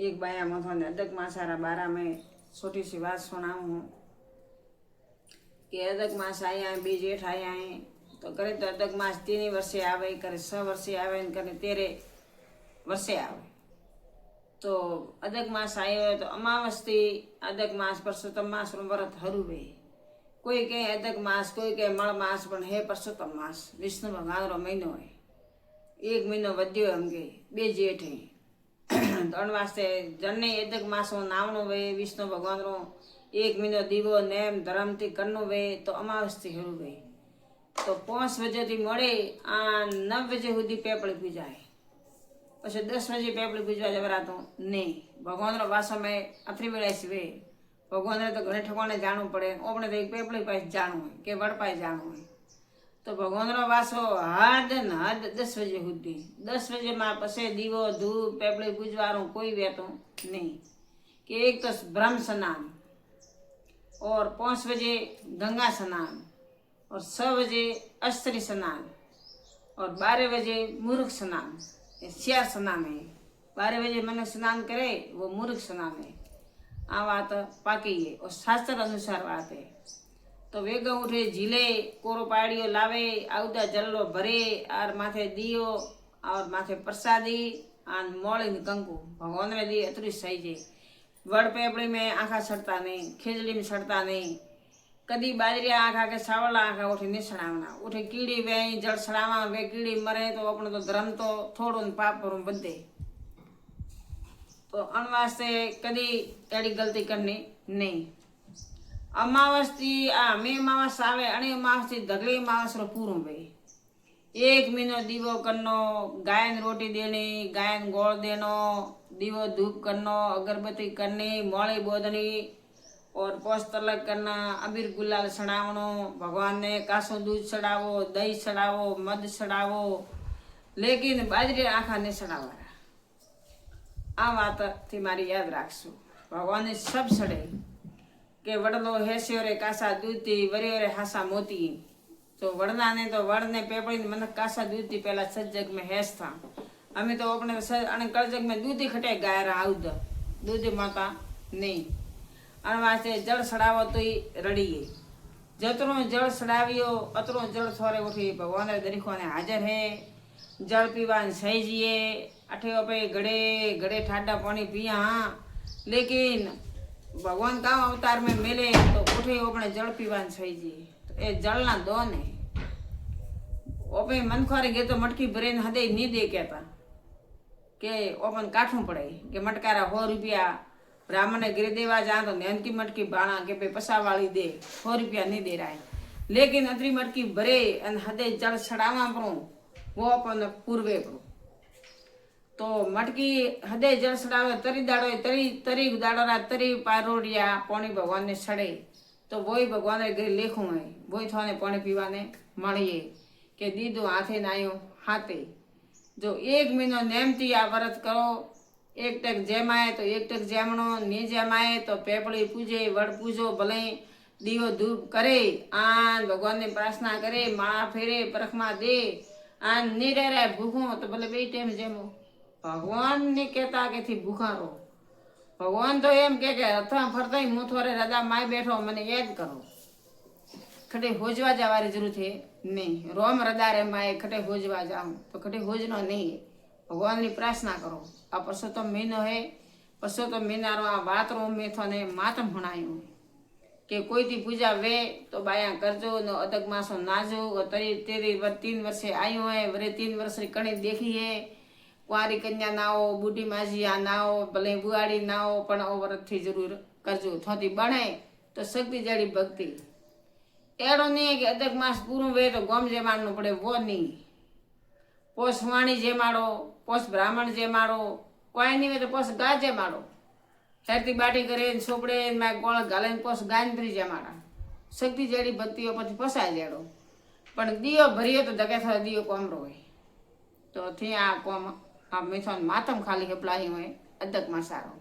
एक बाया मथों अदक मासारा बारा में छोटी सी बात सुनाऊँ हूँ कि अदक मास आया है, बीज जेठ आया है तो करे तो अदक मास 3 वर्षे आवे, करे 6 वर्षे आवे, करे 13 वर्षे आवे। तो अदक मास आयो है तो अमावस्ती अदक मास परसोत्तम मास रो व्रत हरुवे। कोई कहे अदक मास, कोई कहे मळ मास, पण हे परसोत्तम मास विष्णु भगवान रो महीनो है। 1 महीनो वध्यो हमके 2 जेठ है तो अण वास्ते जन्ने अदक मासो नावनो वे विष्णु भगवान रो 1 महीनो दीवो नेम धर्म थी करनो वे तो अमावस्ती हरु वे। तो 5 बजे थी मळे आ 9 बजे सुधी पेपड़ी पूजाय, पछी 10 बजे पेपड़ी पूजवा जवरा तो नहीं। भगवान रो वासो में अथरी वेळासी वे भगवान ने तो घणे ठिकाणे जाणू पड़े, ओपणे तो एक पेपड़ी पास जाणू है के वड़ पास जाणू है। तो भगवान रो वासो हद न हद 10 बजे सुधी। 10 बजे में पछे दीवो धूप पेपड़ी पूजवारो कोई वेतो नहीं। कि एक तो ब्रह्म स्नान और 5 बजे गंगा स्नान और 6 बजे अस्त्री स्नान और 12 बजे मूर्ख स्नान, श्यार स्नान है। 12 बजे मन स्नान करे वो मूर्ख स्नान है। आ बात पाकी है और शास्त्र अनुसार बात है। तो वेगा उठे झीले कोरो पाड़ियो लावे, आउदा जल्लो भरे और माथे दियो और माथे प्रसादी और मोड़ी कंकु भगवान ने दी अतरी सही जे। वड़ पेपड़ी में आँखा सड़ता नहीं, खिजड़ी में सड़ता नहीं, कदी बाजरिया आँखा के सावला आँखा उठे नहीं सड़ावना। उठे कीड़ी वे जड़ सड़ावा वे कीड़ी मरे तो अपने तो धर्म तो थोड़ो पाप पर बदे। तो अन वास्ते कदी एड़ी गलती करनी नहीं। अमावस्ती मे अमावस आवे अणे अमावस्ती धगली अमावस रो पूरो वे। 1 महीनो दीवो करनो, गायन रोटी देनी, गायन गोड़ देनो, दीवो धूप करनो, अगरबत्ती करनी, मोड़ी बोधनी और पोस तलक करना, अबीर गुलाल चढ़ावनो, भगवान ने कासो दूध चढ़ावो, दही चढ़ावो, मध चढ़ावो, लेकिन बाजरी आँखा नहीं चढ़ावा। आ बात थी मारी याद राखशो। भगवान ने सब सड़े के वड़लो हेस्यो रे कासा दूध थी, वरियो रे हासा मोती। तो वड़ना ने तो वड़ ने पेपड़ी ने मन कासा दूध थी पहला सजग में हेस था। हमें तो अपने अने कलजग में दूध ही खटे गाय रहा आउद दूध माता नहीं। अन वास्ते जल सड़ावो तो ही रड़िए। जतरो जल सड़ावियो अतरो जल थोड़े उठी भगवान रे दरीखो ने हाजर है। जल पीवा सही जिए अठे पे घड़े घड़े ठाडा पानी पिया, लेकिन भगवान का अवतार में मिले तो उठे अपने जल पीवा सही जिए। तो ए जल ना दो ने ओपे मन खोरे गे तो मटकी भरे हदे नहीं दे कहता के ओपन काठू पड़े के मटकारा 100 रुपया ब्राह्मण ने गिर देवा जा तो नैन की मटकी बाणा के पे पसा वाली दे 100 रुपया नहीं दे रहा है। लेकिन अतरी मटकी भरे अन हदे जल छड़ावा पड़ो वो अपन पूर्वे पड़ो। तो मटकी हदे जल छड़ावे तरी दाड़ो तरी तरी दाड़ोरा तरी पारोड़िया पानी भगवान ने सड़े तो वही भगवान ने गिर लेखू है वही थोने पानी पीवाने मळिए के दीदो हाथे नायो हाथे। जो 1 महीनो नेमती आ व्रत करो, एक टक जमाए तो एक टक जमणो, नी जमाए तो पेपड़ी पूजे, वड़ पूजो, भले दीवो धूप करे, आन भगवान ने प्रार्थना करे, माळा फेरे, परखमा दे, आन नी रहे भूखो तो भले 2 टाइम जमो। भगवान ने कहता के थी भूखा रो। भगवान तो एम के अथवा फरता ही मुँह थोड़े रजा माय बैठो मने याद करो। खटे होजवा जावारी जरूरत है नहीं। रोम रदा रे माए खटे होजवा जाऊं तो खटे होजनो नहीं है। भगवान की प्रार्थना करो। आ परसोत्तम महीनो है, परसोत्तम महीना रो आ बात रो में थने मातम भणायो के कोई थी पूजा वे तो बाया करजो न अदक मासो नाजो तरी तेरी 3 वर्षे आयो है वरे 3 वर्ष री कणी देखी है। कुंवारी कन्या ना हो, बूढ़ी माजिया ना हो, भले बुआड़ी ना हो, पण ओ व्रत थी जरूर करजो। थोती बने तो शक्ति जड़ी भक्ति एड़ो नहीं कि अदक मास पूरू वे तो गोम जेमाड़नो पड़े वो नहीं। पोस वाणी जेमाड़ो, पोस ब्राह्मण जेमाड़ो, कोई नहीं वे तो पोस गाय जेमाड़ो। हेरती बाटी करे सोपड़े मैं गोळ घाले पोस गायत्री जेमाड़ा। शक्ति जड़ी भक्ति पछी पोसाय जेड़ो पण दियो भरियो तो जगे था दियो कोमरो है। तो थी आ कोम आ मिथोन मातम खाली हेपलाई हुए अदक मासारो।